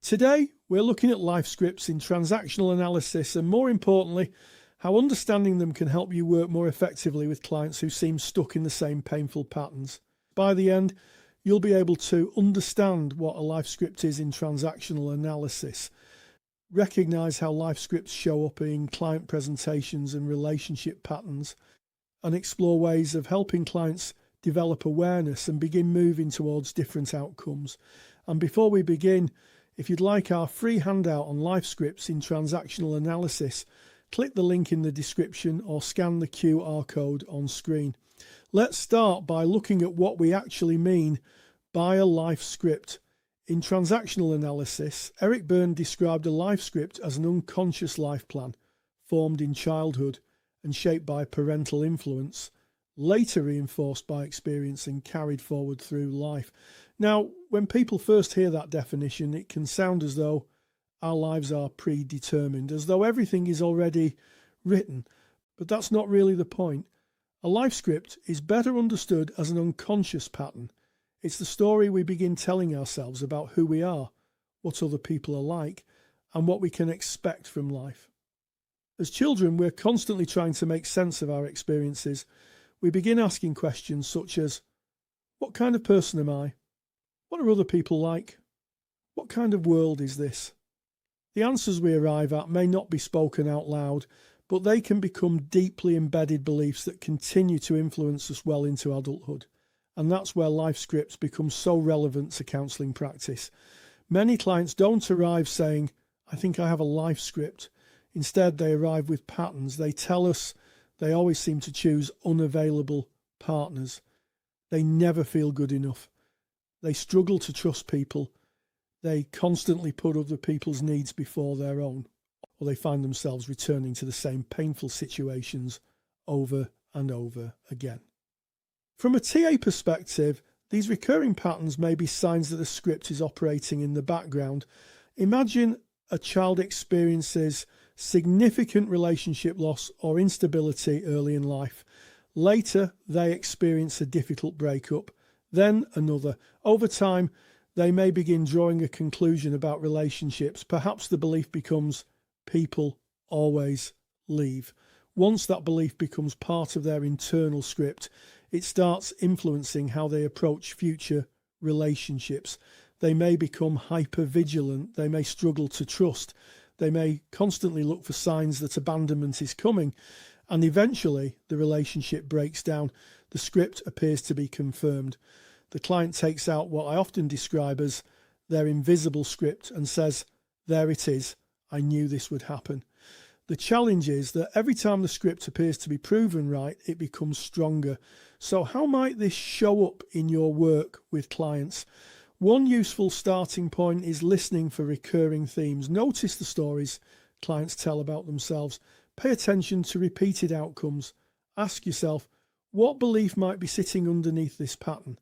Today, we're looking at life scripts in transactional analysis and, more importantly, how understanding them can help you work more effectively with clients who seem stuck in the same painful patterns. By the end, you'll be able to understand what a life script is in transactional analysis, recognise how life scripts show up in client presentations and relationship patterns, and explore ways of helping clients develop awareness and begin moving towards different outcomes. And before we begin, if you'd like our free handout on life scripts in transactional analysis, click the link in the description or scan the QR code on screen. Let's start by looking at what we actually mean by a life script. In transactional analysis, Eric Berne described a life script as an unconscious life plan formed in childhood and shaped by parental influence, later reinforced by experience and carried forward through life. Now, when people first hear that definition, it can sound as though our lives are predetermined, as though everything is already written. But that's not really the point. A life script is better understood as an unconscious pattern. It's the story we begin telling ourselves about who we are, what other people are like, and what we can expect from life. As children, we're constantly trying to make sense of our experiences. We begin asking questions such as, what kind of person am I? What are other people like? What kind of world is this? The answers we arrive at may not be spoken out loud, but they can become deeply embedded beliefs that continue to influence us well into adulthood. And that's where life scripts become so relevant to counselling practice. Many clients don't arrive saying, I think I have a life script. Instead, they arrive with patterns. They tell us they always seem to choose unavailable partners. They never feel good enough. They struggle to trust people. They constantly put other people's needs before their own, or they find themselves returning to the same painful situations over and over again. From a TA perspective, these recurring patterns may be signs that a script is operating in the background. Imagine a child experiences significant relationship loss or instability early in life. Later, they experience a difficult breakup, then another. Over time, they may begin drawing a conclusion about relationships. Perhaps the belief becomes people always leave. Once that belief becomes part of their internal script, it starts influencing how they approach future relationships. They may become hyper-vigilant. They may struggle to trust. They may constantly look for signs that abandonment is coming. And eventually, the relationship breaks down. The script appears to be confirmed. The client takes out what I often describe as their invisible script and says, there it is. I knew this would happen. The challenge is that every time the script appears to be proven right, it becomes stronger. So how might this show up in your work with clients? One useful starting point is listening for recurring themes. Notice the stories clients tell about themselves. Pay attention to repeated outcomes. Ask yourself, what belief might be sitting underneath this pattern?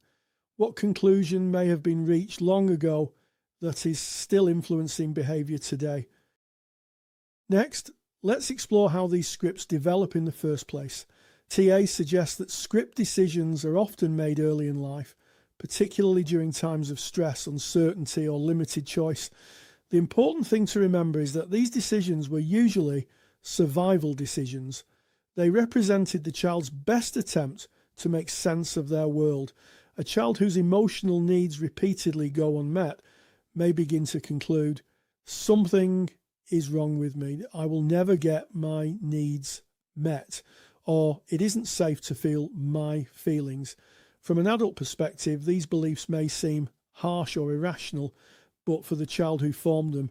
What conclusion may have been reached long ago that is still influencing behaviour today? Next, let's explore how these scripts develop in the first place. TA suggests that script decisions are often made early in life, particularly during times of stress, uncertainty, or limited choice. The important thing to remember is that these decisions were usually survival decisions. They represented the child's best attempt to make sense of their world. A child whose emotional needs repeatedly go unmet may begin to conclude, something is wrong with me. I will never get my needs met, or it isn't safe to feel my feelings. From an adult perspective, these beliefs may seem harsh or irrational, but for the child who formed them,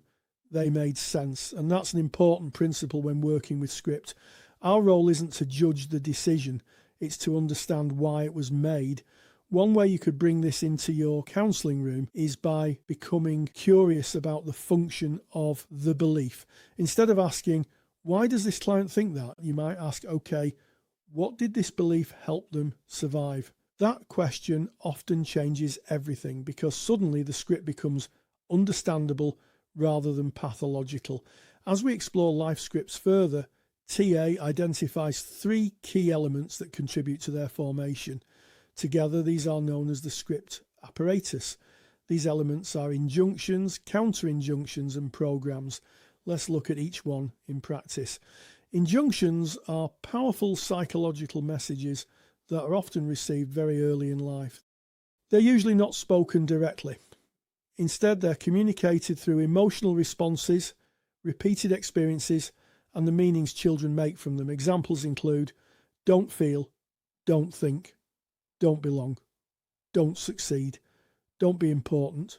they made sense. And that's an important principle when working with script. Our role isn't to judge the decision, it's to understand why it was made. One way you could bring this into your counselling room is by becoming curious about the function of the belief. Instead of asking, why does this client think that? You might ask, okay, what did this belief help them survive? That question often changes everything because suddenly the script becomes understandable rather than pathological. As we explore life scripts further, TA identifies 3 key elements that contribute to their formation. Together, these are known as the script apparatus. These elements are injunctions, counter-injunctions and programs. Let's look at each one in practice. Injunctions are powerful psychological messages that are often received very early in life. They're usually not spoken directly. Instead, they're communicated through emotional responses, repeated experiences, and the meanings children make from them. Examples include don't feel, don't think, don't belong, don't succeed, don't be important.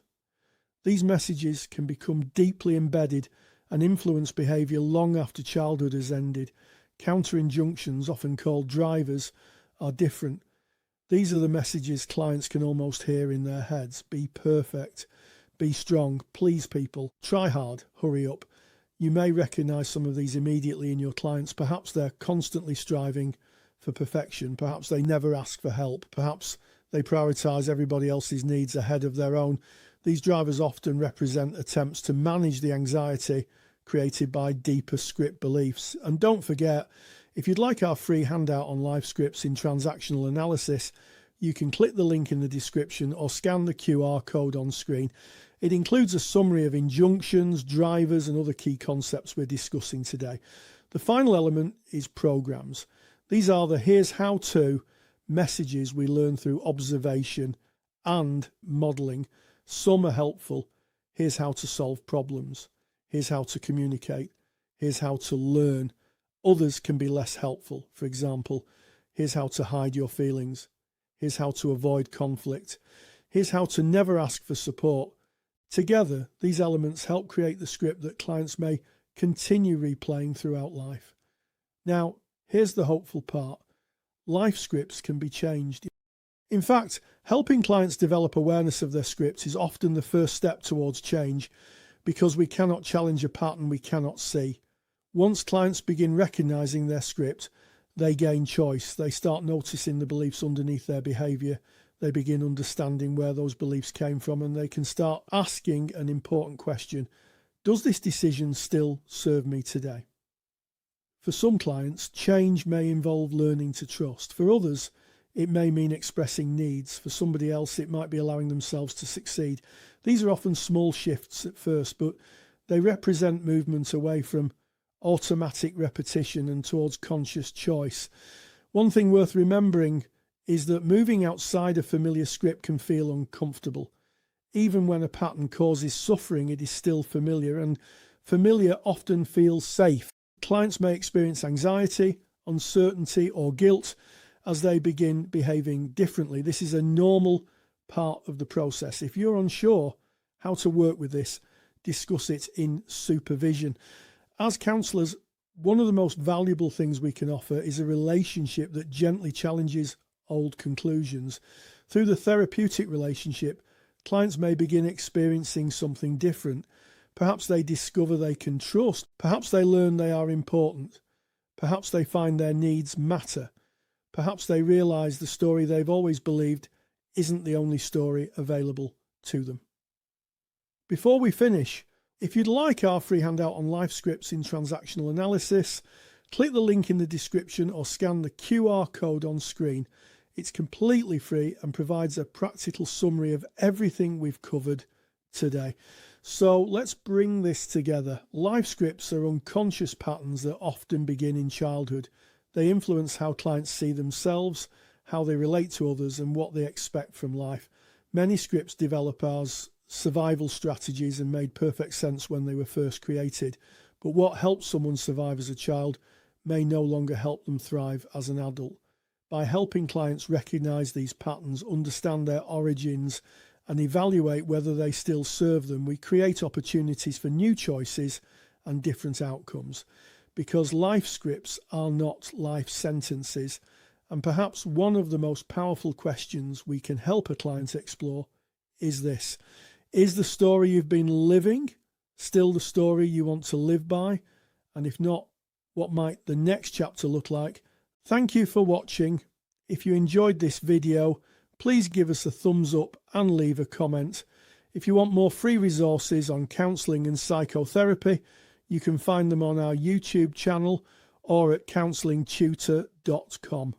These messages can become deeply embedded and influence behaviour long after childhood has ended. Counter-injunctions, often called drivers, are different. These are the messages clients can almost hear in their heads. Be perfect, be strong, please people, try hard, hurry up. You may recognise some of these immediately in your clients. Perhaps they're constantly striving for perfection. Perhaps they never ask for help. Perhaps they prioritise everybody else's needs ahead of their own. These drivers often represent attempts to manage the anxiety created by deeper script beliefs. And don't forget, if you'd like our free handout on life scripts in transactional analysis, you can click the link in the description or scan the QR code on screen. It includes a summary of injunctions, drivers, and other key concepts we're discussing today. The final element is programs. These are the here's how to messages we learn through observation and modelling. Some are helpful. Here's how to solve problems. Here's how to communicate. Here's how to learn. Others can be less helpful. For example, here's how to hide your feelings. Here's how to avoid conflict. Here's how to never ask for support. Together, these elements help create the script that clients may continue replaying throughout life. Now, here's the hopeful part. Life scripts can be changed. In fact, helping clients develop awareness of their scripts is often the first step towards change, because we cannot challenge a pattern we cannot see. Once clients begin recognising their script, they gain choice. They start noticing the beliefs underneath their behaviour. They begin understanding where those beliefs came from, and they can start asking an important question. Does this decision still serve me today? For some clients, change may involve learning to trust. For others, it may mean expressing needs. For somebody else, it might be allowing themselves to succeed. These are often small shifts at first, but they represent movement away from automatic repetition and towards conscious choice. One thing worth remembering is that moving outside a familiar script can feel uncomfortable. Even when a pattern causes suffering, it is still familiar, and familiar often feels safe. Clients may experience anxiety, uncertainty, or guilt as they begin behaving differently. This is a normal part of the process. If you're unsure how to work with this, discuss it in supervision. As counsellors, one of the most valuable things we can offer is a relationship that gently challenges old conclusions. Through the therapeutic relationship, clients may begin experiencing something different. Perhaps they discover they can trust. Perhaps they learn they are important. Perhaps they find their needs matter. Perhaps they realise the story they've always believed isn't the only story available to them. Before we finish, if you'd like our free handout on life scripts in transactional analysis, click the link in the description or scan the QR code on screen. It's completely free and provides a practical summary of everything we've covered today. So let's bring this together. Life scripts are unconscious patterns that often begin in childhood. They influence how clients see themselves, how they relate to others, and what they expect from life. Many scripts develop as survival strategies and made perfect sense when they were first created. But what helped someone survive as a child may no longer help them thrive as an adult. By helping clients recognise these patterns, understand their origins, and evaluate whether they still serve them, we create opportunities for new choices and different outcomes. Because life scripts are not life sentences, and perhaps one of the most powerful questions we can help a client explore is this: is the story you've been living still the story you want to live by? And if not, what might the next chapter look like? Thank you for watching. If you enjoyed this video, please give us a thumbs up and leave a comment. If you want more free resources on counselling and psychotherapy, you can find them on our YouTube channel or at counsellingtutor.com.